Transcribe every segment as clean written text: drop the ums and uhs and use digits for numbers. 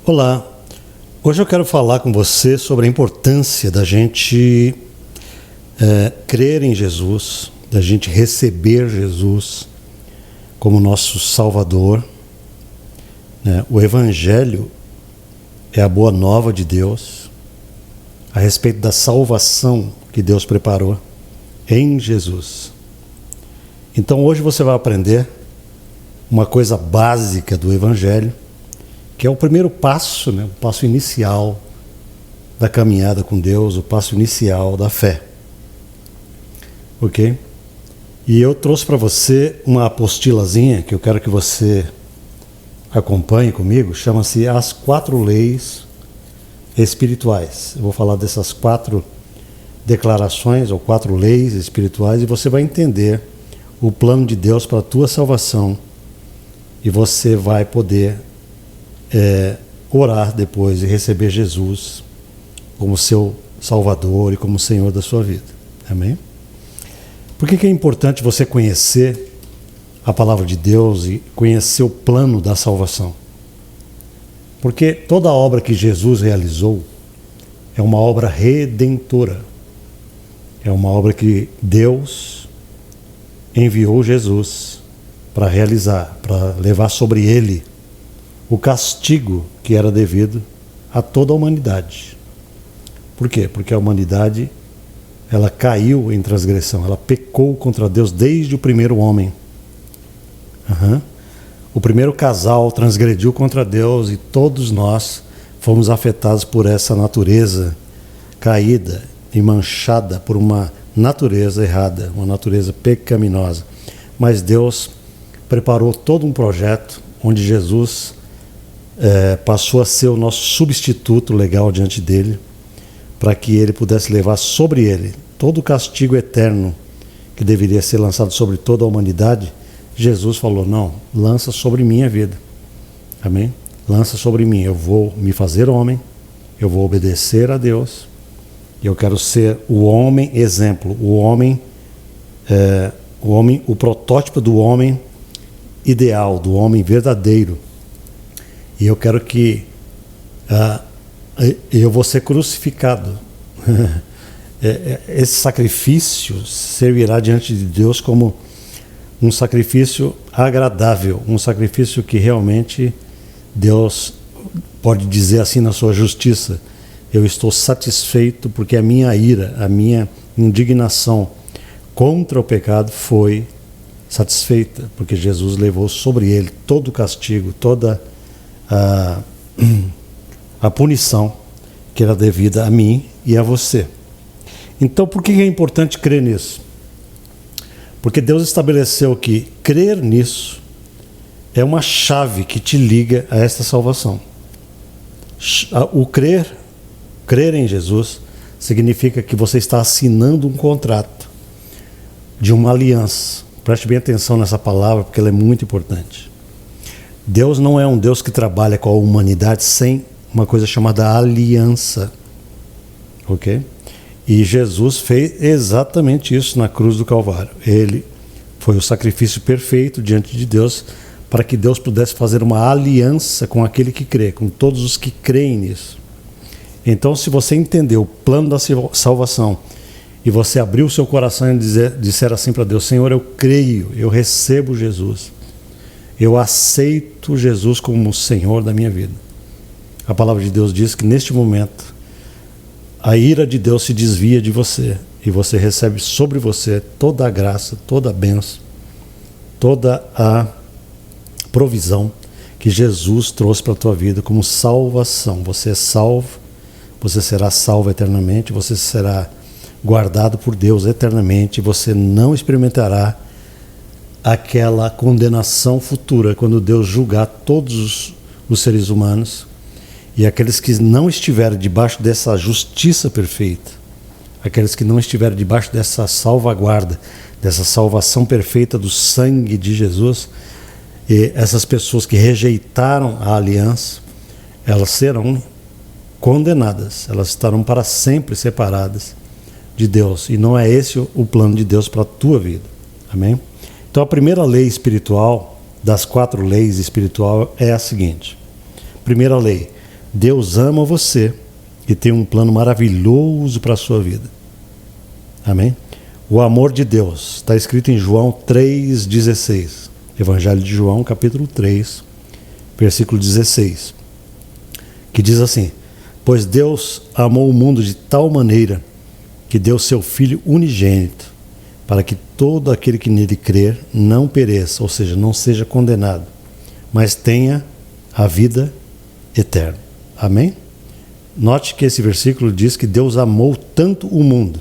Olá, hoje eu quero falar com você sobre a importância da gente crer em Jesus, da gente receber Jesus como nosso Salvador, né? O Evangelho é a boa nova de Deus a respeito da salvação que Deus preparou em Jesus. Então hoje você vai aprender uma coisa básica do Evangelho, que é o primeiro passo, né? O passo inicial da caminhada com Deus, o passo inicial da fé. Ok? E eu trouxe para você uma apostilazinha que eu quero que você acompanhe comigo, chama-se As 4 Leis Espirituais. Eu vou falar dessas 4 declarações ou 4 leis espirituais e você vai entender o plano de Deus para a tua salvação e você vai poder orar depois e receber Jesus como seu Salvador e como Senhor da sua vida. Amém? Por que é importante você conhecer a palavra de Deus e conhecer o plano da salvação? Porque toda a obra que Jesus realizou é uma obra redentora. É uma obra que Deus enviou Jesus para realizar, para levar sobre ele o castigo que era devido a toda a humanidade. Por quê? Porque a humanidade, ela caiu em transgressão, ela pecou contra Deus desde o primeiro homem. O primeiro casal transgrediu contra Deus e todos nós fomos afetados por essa natureza caída e manchada por uma natureza errada, uma natureza pecaminosa. Mas Deus preparou todo um projeto onde Jesus passou a ser o nosso substituto legal diante dele, para que ele pudesse levar sobre ele todo o castigo eterno que deveria ser lançado sobre toda a humanidade. Jesus falou: não, lança sobre mim a vida. Amém? Lança sobre mim, eu vou me fazer homem, eu vou obedecer a Deus, e eu quero ser o homem exemplo, o protótipo do homem ideal, do homem verdadeiro. E eu quero que eu vou ser crucificado. Esse sacrifício servirá diante de Deus como um sacrifício agradável, um sacrifício que realmente Deus pode dizer assim na sua justiça: eu estou satisfeito porque a minha ira, a minha indignação contra o pecado foi satisfeita, porque Jesus levou sobre ele todo o castigo, toda a punição que era devida a mim e a você. Então, por que é importante crer nisso? Porque Deus estabeleceu que crer nisso é uma chave que te liga a esta salvação. O crer em Jesus significa que você está assinando um contrato de uma aliança. Preste bem atenção nessa palavra, porque ela é muito importante. Deus não é um Deus que trabalha com a humanidade sem uma coisa chamada aliança. Ok? E Jesus fez exatamente isso na cruz do Calvário. Ele foi o sacrifício perfeito diante de Deus para que Deus pudesse fazer uma aliança com aquele que crê, com todos os que creem nisso. Então, se você entender o plano da salvação e você abrir o seu coração e disser assim para Deus: Senhor, eu creio, eu recebo Jesus, eu aceito Jesus como o Senhor da minha vida. A palavra de Deus diz que neste momento a ira de Deus se desvia de você e você recebe sobre você toda a graça, toda a bênção, toda a provisão que Jesus trouxe para a tua vida como salvação. Você é salvo, você será salvo eternamente, você será guardado por Deus eternamente, você não experimentará aquela condenação futura quando Deus julgar todos os seres humanos. E aqueles que não estiverem debaixo dessa justiça perfeita, aqueles que não estiverem debaixo dessa salvaguarda, dessa salvação perfeita do sangue de Jesus, e essas pessoas que rejeitaram a aliança, elas serão condenadas, elas estarão para sempre separadas de Deus. E não é esse o plano de Deus para a tua vida. Amém? Então a primeira lei espiritual, das 4 leis espirituais, é a seguinte. Primeira lei: Deus ama você e tem um plano maravilhoso para a sua vida. Amém? O amor de Deus está escrito em João 3,16. Evangelho de João, capítulo 3, versículo 16. Que diz assim: pois Deus amou o mundo de tal maneira que deu seu Filho unigênito, para que todo aquele que nele crer não pereça, ou seja, não seja condenado, mas tenha a vida eterna. Amém? Note que esse versículo diz que Deus amou tanto o mundo.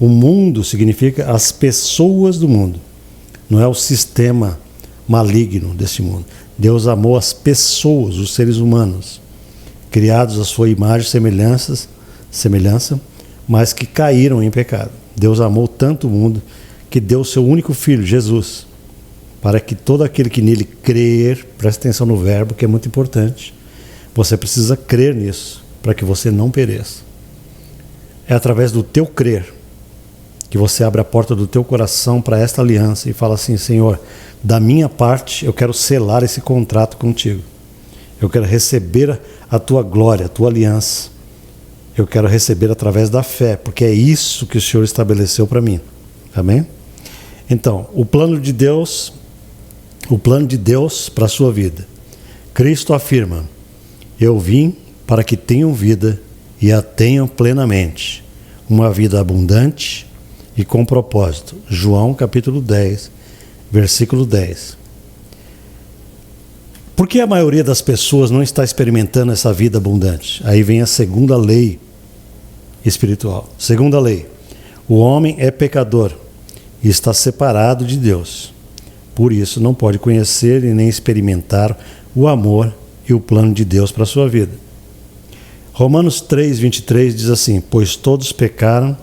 O mundo significa as pessoas do mundo, não é o sistema maligno desse mundo. Deus amou as pessoas, os seres humanos, criados à sua imagem e semelhança, mas que caíram em pecado. Deus amou tanto o mundo que deu o seu único filho, Jesus, para que todo aquele que nele crer, preste atenção no verbo, que é muito importante, você precisa crer nisso, para que você não pereça. É através do teu crer que você abre a porta do teu coração para esta aliança e fala assim: Senhor, da minha parte eu quero selar esse contrato contigo. Eu quero receber a tua glória, a tua aliança. Eu quero receber através da fé, porque é isso que o Senhor estabeleceu para mim. Amém? Então, o plano de Deus para a sua vida. Cristo afirma: eu vim para que tenham vida e a tenham plenamente, uma vida abundante e com propósito. João capítulo 10, versículo 10. Por que a maioria das pessoas não está experimentando essa vida abundante? Aí vem a segunda lei espiritual. Segunda lei: o homem é pecador e está separado de Deus. Por isso não pode conhecer e nem experimentar o amor e o plano de Deus para a sua vida. Romanos 3:23 diz assim: pois todos pecaram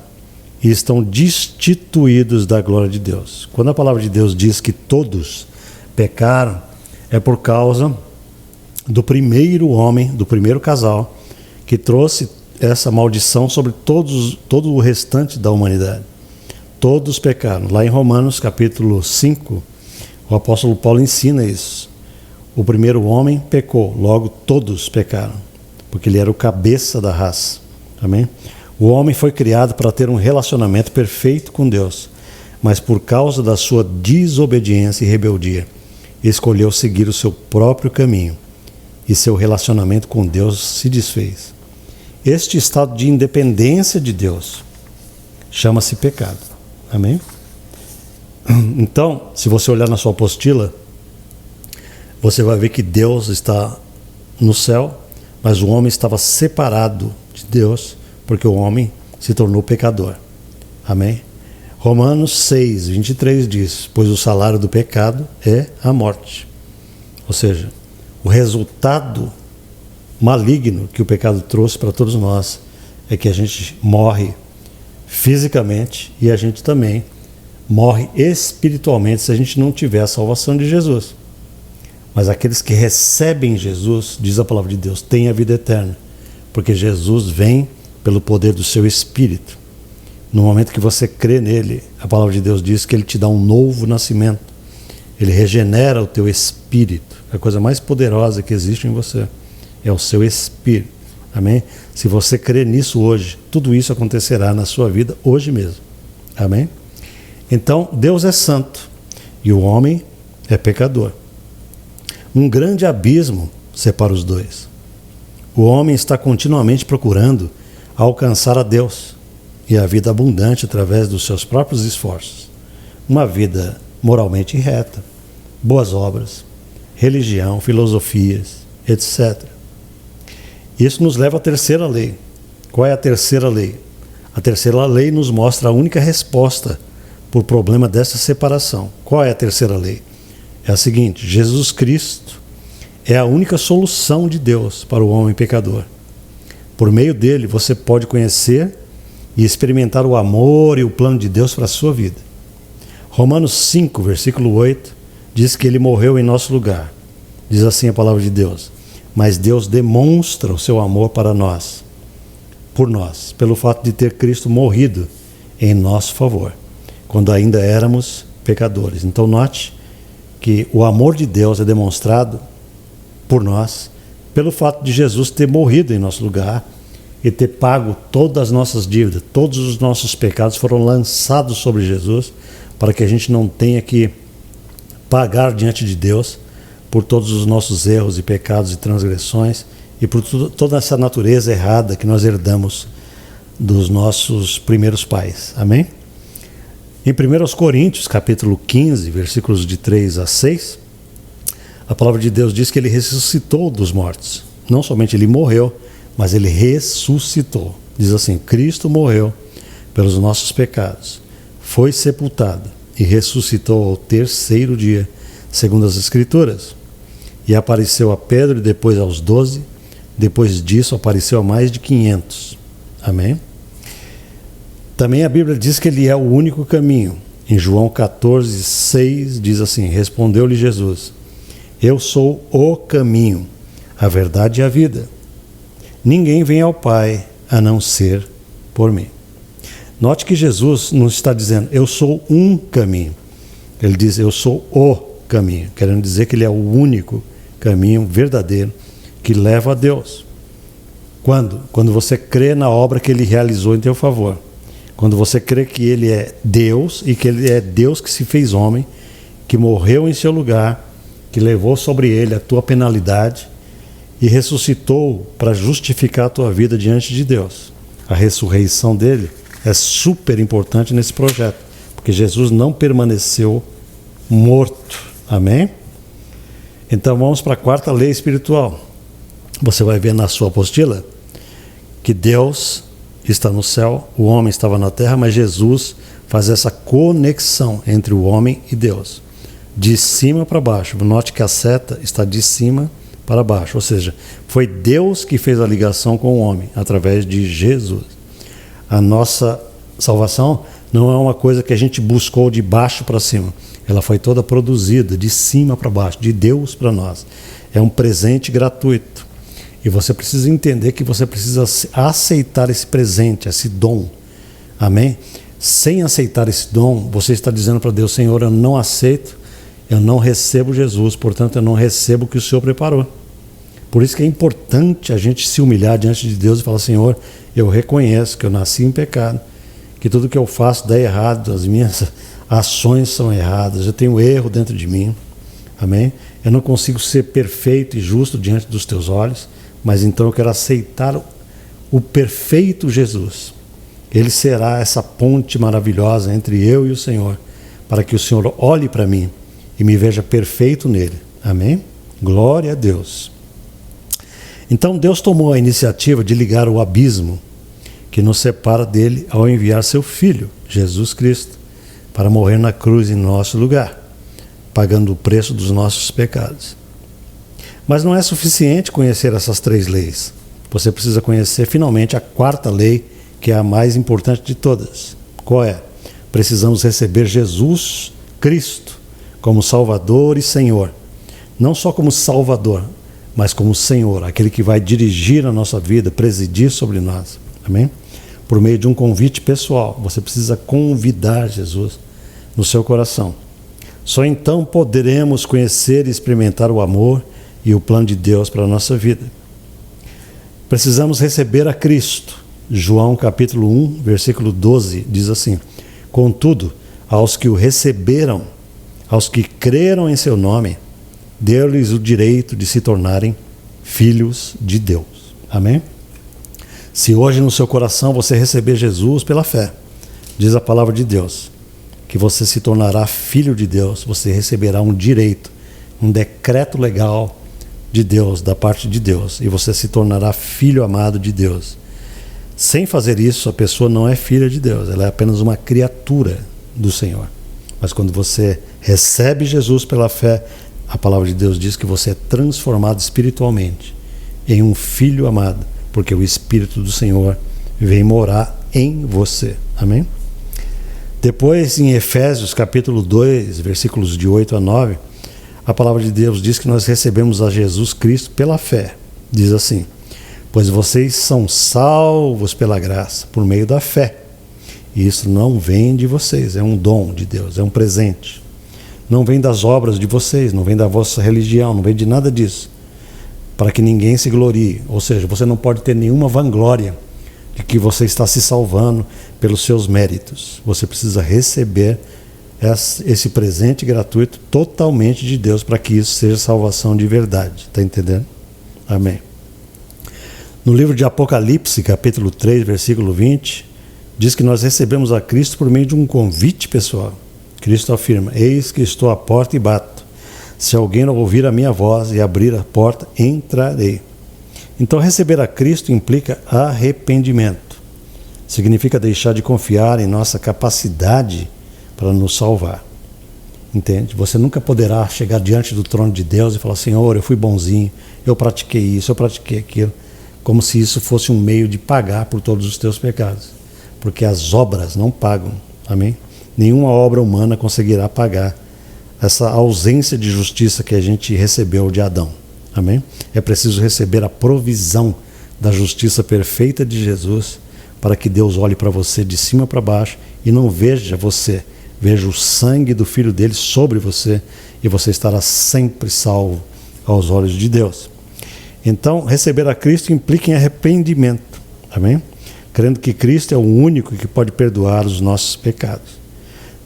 e estão destituídos da glória de Deus. Quando a palavra de Deus diz que todos pecaram, é por causa do primeiro homem, do primeiro casal, que trouxe essa maldição sobre todo o restante da humanidade. Todos pecaram. Lá em Romanos capítulo 5, o apóstolo Paulo ensina isso. O primeiro homem pecou, logo todos pecaram, porque ele era o cabeça da raça. Amém? O homem foi criado para ter um relacionamento perfeito com Deus, mas por causa da sua desobediência e rebeldia, escolheu seguir o seu próprio caminho e seu relacionamento com Deus se desfez. Este estado de independência de Deus chama-se pecado. Amém? Então, se você olhar na sua apostila, você vai ver que Deus está no céu, mas o homem estava separado de Deus, porque o homem se tornou pecador. Amém? Romanos 6:23 diz: pois o salário do pecado é a morte. Ou seja, o resultado maligno que o pecado trouxe para todos nós é que a gente morre fisicamente e a gente também morre espiritualmente se a gente não tiver a salvação de Jesus. Mas aqueles que recebem Jesus, diz a palavra de Deus, têm a vida eterna, porque Jesus vem pelo poder do seu Espírito. No momento que você crê nele, a palavra de Deus diz que ele te dá um novo nascimento. Ele regenera o teu espírito. A coisa mais poderosa que existe em você é o seu espírito. Amém? Se você crer nisso hoje, tudo isso acontecerá na sua vida hoje mesmo. Amém? Então, Deus é santo e o homem é pecador. Um grande abismo separa os dois. O homem está continuamente procurando alcançar a Deus e a vida abundante através dos seus próprios esforços. Uma vida moralmente reta, boas obras, religião, filosofias, etc. Isso nos leva à terceira lei. Qual é a terceira lei? A terceira lei nos mostra a única resposta para o problema dessa separação. Qual é a terceira lei? É a seguinte: Jesus Cristo é a única solução de Deus para o homem pecador. Por meio dele você pode conhecer e experimentar o amor e o plano de Deus para a sua vida. Romanos 5, versículo 8, diz que ele morreu em nosso lugar. Diz assim a palavra de Deus: mas Deus demonstra o seu amor para nós, por nós, pelo fato de ter Cristo morrido em nosso favor, quando ainda éramos pecadores. Então note que o amor de Deus é demonstrado por nós pelo fato de Jesus ter morrido em nosso lugar e ter pago todas as nossas dívidas. Todos os nossos pecados foram lançados sobre Jesus para que a gente não tenha que pagar diante de Deus por todos os nossos erros e pecados e transgressões e por toda essa natureza errada que nós herdamos dos nossos primeiros pais. Amém? Em 1 Coríntios, capítulo 15, versículos de 3 a 6, a palavra de Deus diz que ele ressuscitou dos mortos. Não somente ele morreu, mas ele ressuscitou. Diz assim: Cristo morreu pelos nossos pecados, foi sepultado e ressuscitou ao terceiro dia, segundo as Escrituras. E apareceu a Pedro e depois aos 12. Depois disso apareceu a mais de 500. Amém? Também a Bíblia diz que ele é o único caminho. Em João 14, 6 diz assim: respondeu-lhe Jesus: eu sou o caminho, a verdade e a vida. Ninguém vem ao Pai a não ser por mim. Note que Jesus não está dizendo eu sou um caminho. Ele diz eu sou o caminho, querendo dizer que ele é o único caminho verdadeiro que leva a Deus. Quando você crê na obra que ele realizou em teu favor. Quando você crê que ele é Deus e que ele é Deus que se fez homem, que morreu em seu lugar, que levou sobre ele a tua penalidade e ressuscitou para justificar a tua vida diante de Deus. A ressurreição dele é super importante nesse projeto, porque Jesus não permaneceu morto. Amém? Então vamos para a quarta lei espiritual. Você vai ver na sua apostila que Deus está no céu, o homem estava na terra, mas Jesus faz essa conexão entre o homem e Deus, de cima para baixo. Note que a seta está de cima para baixo, ou seja, foi Deus que fez a ligação com o homem, através de Jesus. A nossa salvação não é uma coisa que a gente buscou de baixo para cima, ela foi toda produzida de cima para baixo, de Deus para nós. É um presente gratuito. E você precisa entender que você precisa aceitar esse presente, esse dom. Amém? Sem aceitar esse dom, você está dizendo para Deus: Senhor, eu não aceito, eu não recebo Jesus, portanto eu não recebo o que o Senhor preparou. Por isso que é importante a gente se humilhar diante de Deus e falar: Senhor, eu reconheço que eu nasci em pecado, que tudo que eu faço dá errado, as minhas ações são erradas, eu tenho erro dentro de mim. Amém? Eu não consigo ser perfeito e justo diante dos teus olhos, mas então eu quero aceitar o perfeito Jesus. Ele será essa ponte maravilhosa entre eu e o Senhor, para que o Senhor olhe para mim e me veja perfeito nele. Amém? Glória a Deus. Então Deus tomou a iniciativa de ligar o abismo que nos separa dele ao enviar seu Filho, Jesus Cristo, para morrer na cruz em nosso lugar, pagando o preço dos nossos pecados. Mas não é suficiente conhecer essas três leis. Você precisa conhecer finalmente a quarta lei, que é a mais importante de todas. Qual é? Precisamos receber Jesus Cristo como Salvador e Senhor. Não só como Salvador, mas como Senhor, aquele que vai dirigir a nossa vida, presidir sobre nós. Amém? Por meio de um convite pessoal. Você precisa convidar Jesus no seu coração. Só então poderemos conhecer e experimentar o amor e o plano de Deus para a nossa vida. Precisamos receber a Cristo. João capítulo 1, versículo 12, diz assim: contudo, aos que o receberam, aos que creram em seu nome, deu-lhes o direito de se tornarem filhos de Deus. Amém? Se hoje no seu coração você receber Jesus pela fé, diz a palavra de Deus, que você se tornará filho de Deus, você receberá um direito, um decreto legal de Deus, da parte de Deus, e você se tornará filho amado de Deus. Sem fazer isso, a pessoa não é filha de Deus, ela é apenas uma criatura do Senhor. Mas quando você recebe Jesus pela fé, a palavra de Deus diz que você é transformado espiritualmente em um filho amado, porque o Espírito do Senhor vem morar em você. Amém? Depois, em Efésios capítulo 2, versículos de 8 a 9, a palavra de Deus diz que nós recebemos a Jesus Cristo pela fé. Diz assim: pois vocês são salvos pela graça, por meio da fé. E isso não vem de vocês, é um dom de Deus, é um presente. Não vem das obras de vocês, não vem da vossa religião, não vem de nada disso. para que ninguém se glorie. Ou seja, você não pode ter nenhuma vanglória de que você está se salvando pelos seus méritos. Você precisa receber esse presente gratuito totalmente de Deus para que isso seja salvação de verdade. Está entendendo? Amém. No livro de Apocalipse, capítulo 3, versículo 20, diz que nós recebemos a Cristo por meio de um convite pessoal. Cristo afirma: eis que estou à porta e bato. Se alguém não ouvir a minha voz e abrir a porta, entrarei. Então, receber a Cristo implica arrependimento. Significa deixar de confiar em nossa capacidade para nos salvar. Entende? Você nunca poderá chegar diante do trono de Deus e falar: Senhor, eu fui bonzinho, eu pratiquei isso, eu pratiquei aquilo, como se isso fosse um meio de pagar por todos os teus pecados. Porque as obras não pagam. Amém? Nenhuma obra humana conseguirá pagar essa ausência de justiça que a gente recebeu de Adão. Amém? É preciso receber a provisão da justiça perfeita de Jesus para que Deus olhe para você de cima para baixo e não veja você, veja o sangue do Filho dele sobre você, e você estará sempre salvo aos olhos de Deus. Então, receber a Cristo implica em arrependimento. Amém? Crendo que Cristo é o único que pode perdoar os nossos pecados.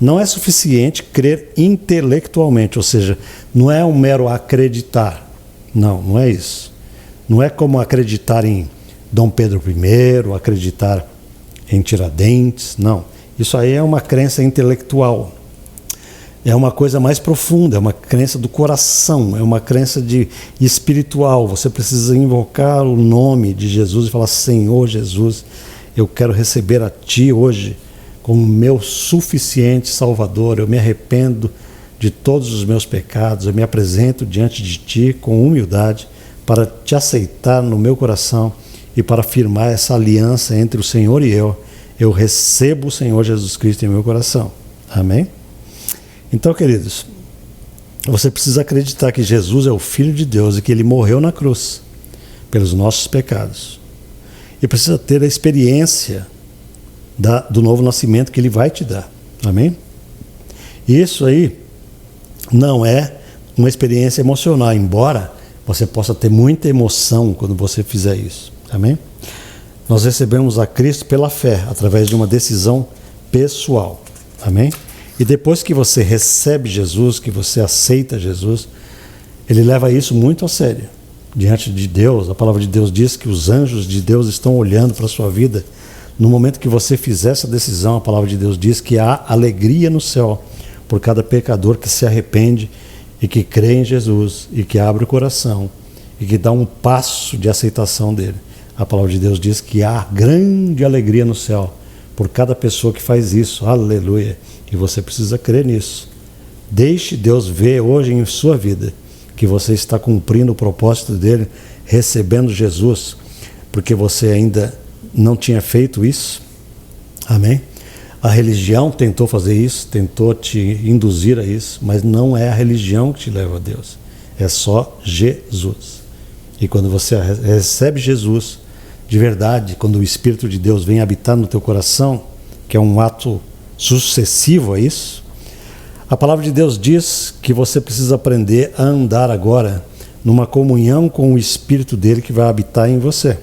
Não é suficiente crer intelectualmente, ou seja, não é um mero acreditar. Não, não é isso. Não é como acreditar em Dom Pedro I, acreditar em Tiradentes, não. Isso aí é uma crença intelectual. É uma coisa mais profunda, é uma crença do coração, é uma crença espiritual. Você precisa invocar o nome de Jesus e falar: Senhor Jesus, eu quero receber a Ti hoje como meu suficiente Salvador. Eu me arrependo de todos os meus pecados, eu me apresento diante de Ti com humildade para Te aceitar no meu coração e para firmar essa aliança entre o Senhor e eu. Eu recebo o Senhor Jesus Cristo em meu coração. Amém? Então, queridos, você precisa acreditar que Jesus é o Filho de Deus e que Ele morreu na cruz pelos nossos pecados. E precisa ter a experiência do novo nascimento que Ele vai te dar. Amém? Isso aí não é uma experiência emocional, embora você possa ter muita emoção quando você fizer isso. Amém? Nós recebemos a Cristo pela fé, através de uma decisão pessoal. Amém? E depois que você recebe Jesus, que você aceita Jesus, Ele leva isso muito a sério. Diante de Deus, a palavra de Deus diz que os anjos de Deus estão olhando para a sua vida. No momento que você fizer essa decisão, a palavra de Deus diz que há alegria no céu por cada pecador que se arrepende e que crê em Jesus e que abre o coração e que dá um passo de aceitação dele. A palavra de Deus diz que há grande alegria no céu por cada pessoa que faz isso. Aleluia! E você precisa crer nisso. Deixe Deus ver hoje em sua vida que você está cumprindo o propósito dele, recebendo Jesus, porque você ainda não tinha feito isso. Amém? A religião tentou fazer isso, tentou te induzir a isso, mas não é a religião que te leva a Deus. É só Jesus. E quando você recebe Jesus, de verdade, quando o Espírito de Deus vem habitar no teu coração, que é um ato sucessivo a isso, a palavra de Deus diz que você precisa aprender a andar agora numa comunhão com o Espírito dele que vai habitar em você.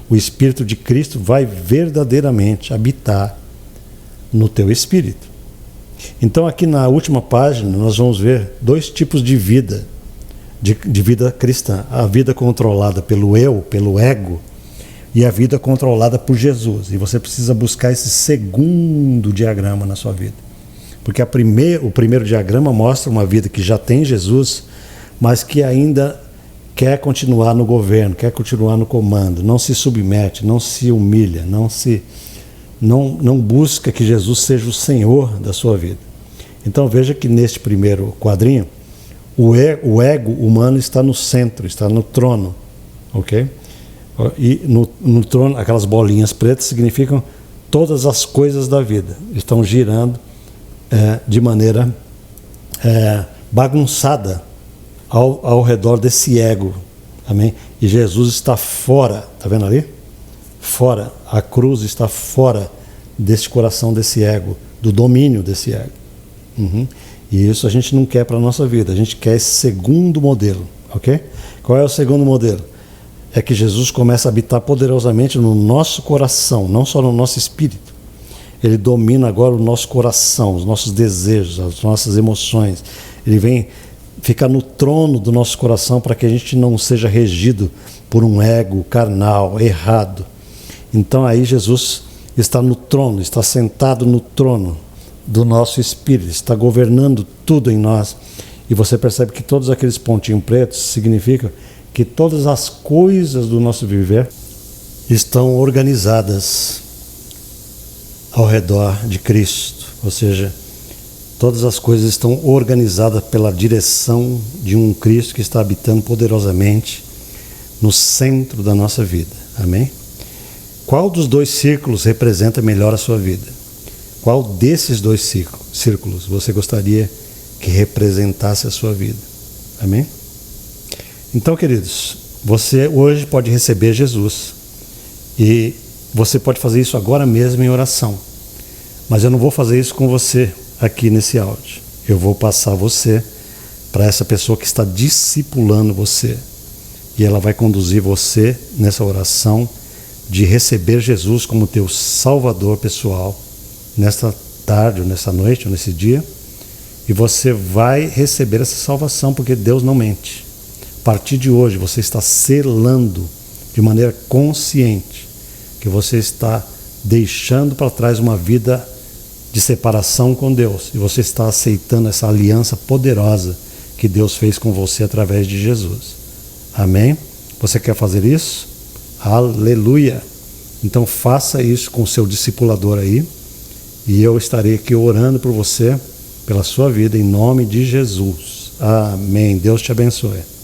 O Espírito de Cristo vai verdadeiramente habitar no teu espírito. Então aqui na última página nós vamos ver dois tipos de vida, de vida cristã. A vida controlada pelo eu, pelo ego, e a vida controlada por Jesus. E você precisa buscar esse segundo diagrama na sua vida. Porque o primeiro diagrama mostra uma vida que já tem Jesus, mas que ainda quer continuar no governo, quer continuar no comando, não se submete, não se humilha, não busca que Jesus seja o Senhor da sua vida. Então veja que neste primeiro quadrinho, o ego humano está no centro, está no trono, ok? E no trono, aquelas bolinhas pretas significam todas as coisas da vida, estão girando de maneira bagunçada ao redor desse ego, amém? E Jesus está fora, está vendo ali? Fora, a cruz está fora desse coração, desse ego, do domínio desse ego. E isso a gente não quer para a nossa vida, a gente quer esse segundo modelo, ok? Qual é o segundo modelo? É que Jesus começa a habitar poderosamente no nosso coração, não só no nosso espírito. Ele domina agora o nosso coração, os nossos desejos, as nossas emoções. Ele vem ficar no trono do nosso coração para que a gente não seja regido por um ego carnal, errado. Então aí Jesus está no trono, está sentado no trono do nosso espírito, está governando tudo em nós. E você percebe que todos aqueles pontinhos pretos significam que todas as coisas do nosso viver estão organizadas ao redor de Cristo. Ou seja, todas as coisas estão organizadas pela direção de um Cristo que está habitando poderosamente no centro da nossa vida. Amém? Qual dos dois círculos representa melhor a sua vida? Qual desses dois círculos você gostaria que representasse a sua vida? Amém? Então, queridos, você hoje pode receber Jesus e você pode fazer isso agora mesmo em oração. Mas eu não vou fazer isso com você aqui nesse áudio. Eu vou passar você para essa pessoa que está discipulando você. E ela vai conduzir você nessa oração de receber Jesus como teu Salvador pessoal nesta tarde, ou nessa noite, ou nesse dia. E você vai receber essa salvação, porque Deus não mente. A partir de hoje você está selando de maneira consciente que você está deixando para trás uma vida de separação com Deus. E você está aceitando essa aliança poderosa que Deus fez com você através de Jesus. Amém? Você quer fazer isso? Aleluia! Então faça isso com o seu discipulador aí. E eu estarei aqui orando por você, pela sua vida, em nome de Jesus. Amém. Deus te abençoe.